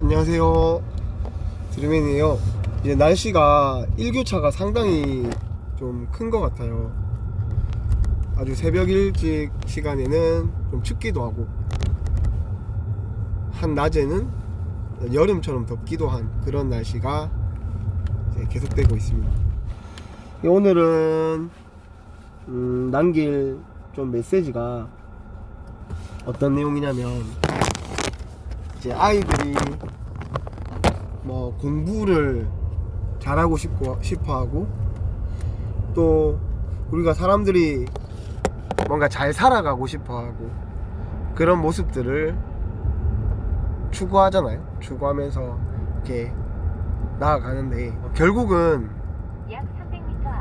안녕하세요, 드루맨이에요. 이제 날씨가 일교차가 상당히 좀 큰 것 같아요. 아주 새벽 일찍 시간에는 좀 춥기도 하고 한낮에는 여름처럼 덥기도 한 그런 날씨가 이제 계속되고 있습니다. 오늘은 남길 좀 메시지가 어떤 내용이냐면, 이제 아이들이 뭐 공부를 잘하고 싶어하고, 또 우리가 사람들이 뭔가 잘 살아가고 싶어하고 그런 모습들을 추구하잖아요. 추구하면서 이렇게 나아가는데, 결국은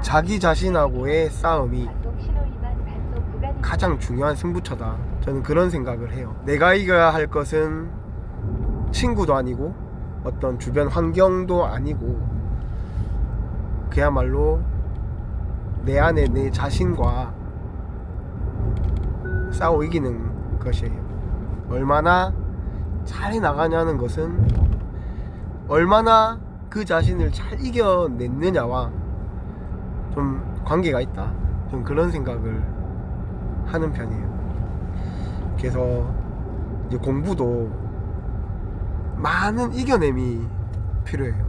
자기 자신하고의 싸움이 가장 중요한 승부처다. 저는 그런 생각을 해요. 내가 이겨야 할 것은 친구도 아니고 어떤 주변 환경도 아니고, 그야말로 내 안에 내 자신과 싸워 이기는 것이에요. 얼마나 잘 나가냐는 것은 얼마나 그 자신을 잘 이겨냈느냐와 좀 관계가 있다. 좀 그런 생각을 하는 편이에요. 그래서 이제 공부도 많은 이겨냄이 필요해요.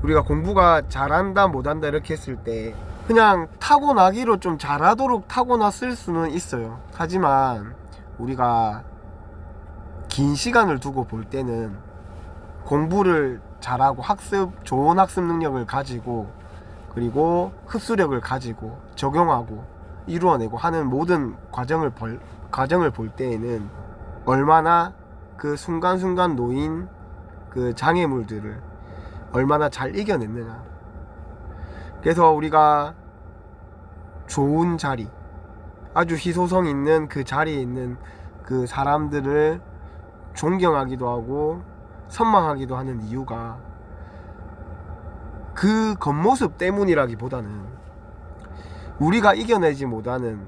우리가 공부가 잘한다 못한다 이렇게 했을 때 그냥 타고나기로 좀 잘하도록 타고났을 수는 있어요. 하지만 우리가 긴 시간을 두고 볼 때는 공부를 잘하고 좋은 학습 능력을 가지고, 그리고 흡수력을 가지고 적용하고 이루어내고 하는 모든 과정을 볼 때에는 얼마나 그 순간순간 놓인 그 장애물들을 얼마나 잘 이겨냈느냐. 그래서 우리가 좋은 자리, 아주 희소성 있는 그 자리에 있는 그 사람들을 존경하기도 하고 선망하기도 하는 이유가 그 겉모습 때문이라기보다는 우리가 이겨내지 못하는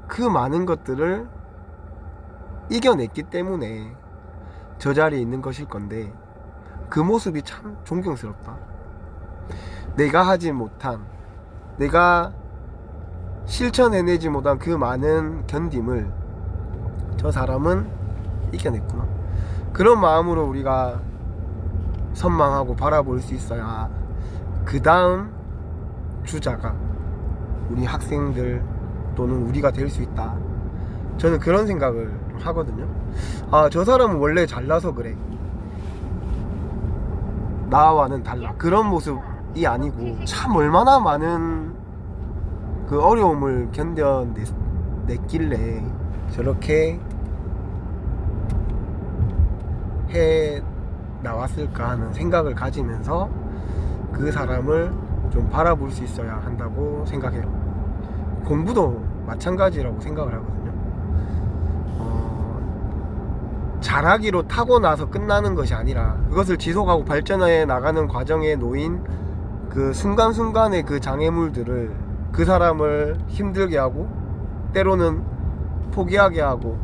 그 많은 것들을 이겨냈기 때문에 저 자리에 있는 것일 건데, 그 모습이 참 존경스럽다. 내가 하지 못한, 내가 실천해내지 못한 그 많은 견딤을 저 사람은 이겨냈구나. 그런 마음으로 우리가 선망하고 바라볼 수 있어야 그 다음 주자가 우리 학생들 또는 우리가 될 수 있다. 저는 그런 생각을 하거든요. 아, 저 사람은 원래 잘나서 그래, 나와는 달라, 그런 모습이 아니고 참 얼마나 많은 그 어려움을 견뎌냈길래 저렇게 해 나왔을까 하는 생각을 가지면서 그 사람을 좀 바라볼 수 있어야 한다고 생각해요. 공부도 마찬가지라고 생각을 하거든요. 잘하기로 타고나서 끝나는 것이 아니라 그것을 지속하고 발전해 나가는 과정에 놓인 그 순간순간의 그 장애물들을 그 사람을 힘들게 하고, 때로는 포기하게 하고,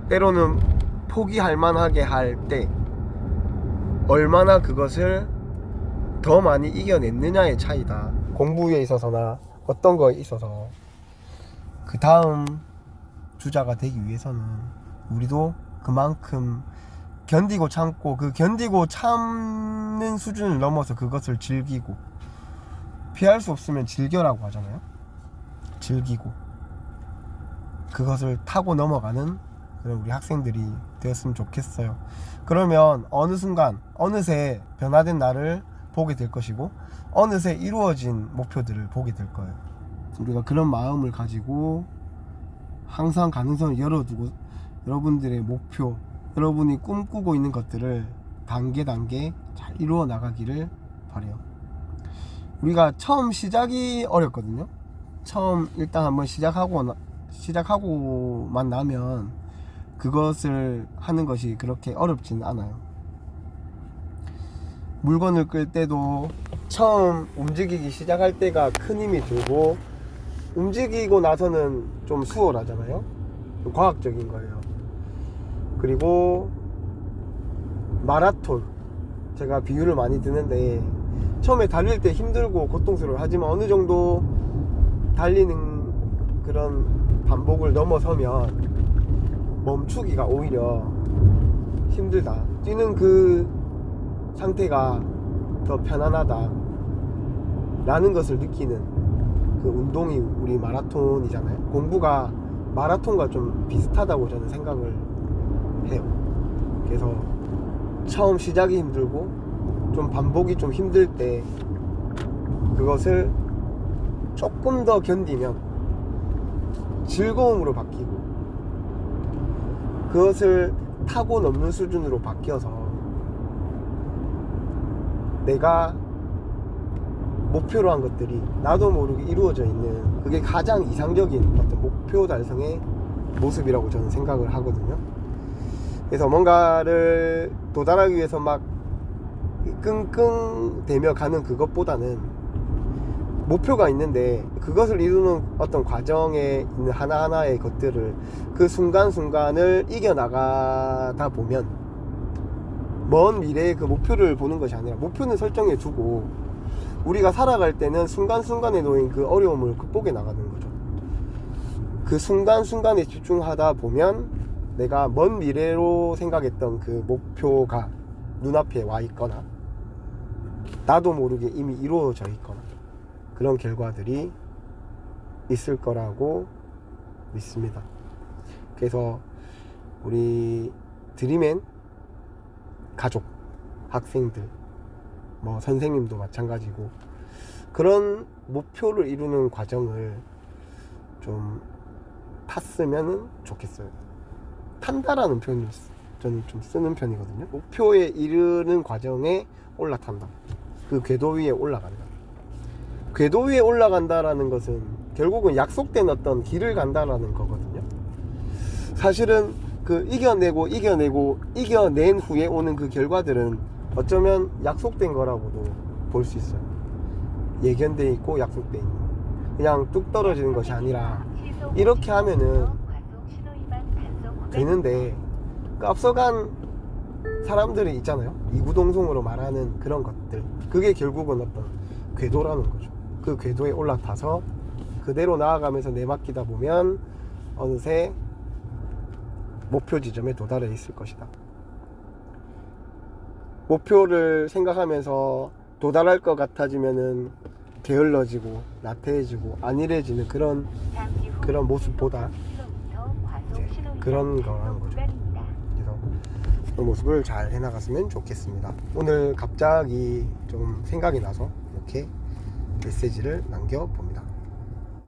때로는 포기할 만하게 할 때 얼마나 그것을 더 많이 이겨냈느냐의 차이다. 공부에 있어서나 어떤 거에 있어서 그 다음 주자가 되기 위해서는 우리도 그만큼 견디고 참고, 그 견디고 참는 수준을 넘어서 그것을 즐기고, 피할 수 없으면 즐겨라고 하잖아요. 즐기고 그것을 타고 넘어가는 그런 우리 학생들이 되었으면 좋겠어요. 그러면 어느 순간 어느새 변화된 나를 보게 될 것이고, 어느새 이루어진 목표들을 보게 될 거예요. 우리가 그런 마음을 가지고 항상 가능성을 열어두고, 여러분들의 목표, 여러분이 꿈꾸고 있는 것들을 단계 잘 이루어 나가기를 바라요. 우리가 처음 시작이 어렵거든요. 처음 일단 한번 시작하고만 나면 그것을 하는 것이 그렇게 어렵지는 않아요. 물건을 끌 때도 처음 움직이기 시작할 때가 큰 힘이 들고, 움직이고 나서는 좀 수월하잖아요. 좀 과학적인 거예요. 그리고 마라톤, 제가 비유를 많이 드는데 처음에 달릴 때 힘들고 고통스러워 하지만 어느 정도 달리는 그런 반복을 넘어서면 멈추기가 오히려 힘들다, 뛰는 그 상태가 더 편안하다 라는 것을 느끼는 그 운동이 우리 마라톤이잖아요. 공부가 마라톤과 좀 비슷하다고 저는 생각을 해요. 그래서 처음 시작이 힘들고 좀 반복이 좀 힘들 때 그것을 조금 더 견디면 즐거움으로 바뀌고 그것을 타고 넘는 수준으로 바뀌어서 내가 목표로 한 것들이 나도 모르게 이루어져 있는, 그게 가장 이상적인 어떤 목표 달성의 모습이라고 저는 생각을 하거든요. 그래서 뭔가를 도달하기 위해서 막 끙끙대며 가는 그것보다는 목표가 있는데 그것을 이루는 어떤 과정에 있는 하나하나의 것들을, 그 순간순간을 이겨나가다 보면 먼 미래의 그 목표를 보는 것이 아니라, 목표는 설정해 두고 우리가 살아갈 때는 순간순간에 놓인 그 어려움을 극복해 나가는 거죠. 그 순간순간에 집중하다 보면 내가 먼 미래로 생각했던 그 목표가 눈앞에 와 있거나 나도 모르게 이미 이루어져 있거나 그런 결과들이 있을 거라고 믿습니다. 그래서 우리 드림앤 가족, 학생들, 뭐 선생님도 마찬가지고 그런 목표를 이루는 과정을 좀 탔으면 좋겠어요. 탄다라는 표현을 저는 좀 쓰는 편이거든요. 목표에 이르는 과정에 올라탄다, 그 궤도 위에 올라간다. 궤도 위에 올라간다라는 것은 결국은 약속된 어떤 길을 간다라는 거거든요. 사실은 그 이겨낸 후에 오는 그 결과들은 어쩌면 약속된 거라고도 볼 수 있어요. 예견돼 있고 약속돼 있는, 그냥 뚝 떨어지는 것이 아니라 이렇게 하면은 되는데, 그 앞서간 사람들이 있잖아요. 이구동성으로 말하는 그런 것들, 그게 결국은 어떤 궤도라는 거죠. 그 궤도에 올라타서 그대로 나아가면서 내맡기다 보면 어느새 목표 지점에 도달해 있을 것이다. 목표를 생각하면서 도달할 것 같아지면은 게을러지고 나태해지고 안일해지는 그런 모습보다 이제 그런 거라는 거죠. 그래서 그 모습을 잘 해나갔으면 좋겠습니다. 오늘 갑자기 좀 생각이 나서 이렇게 메시지를 남겨봅니다.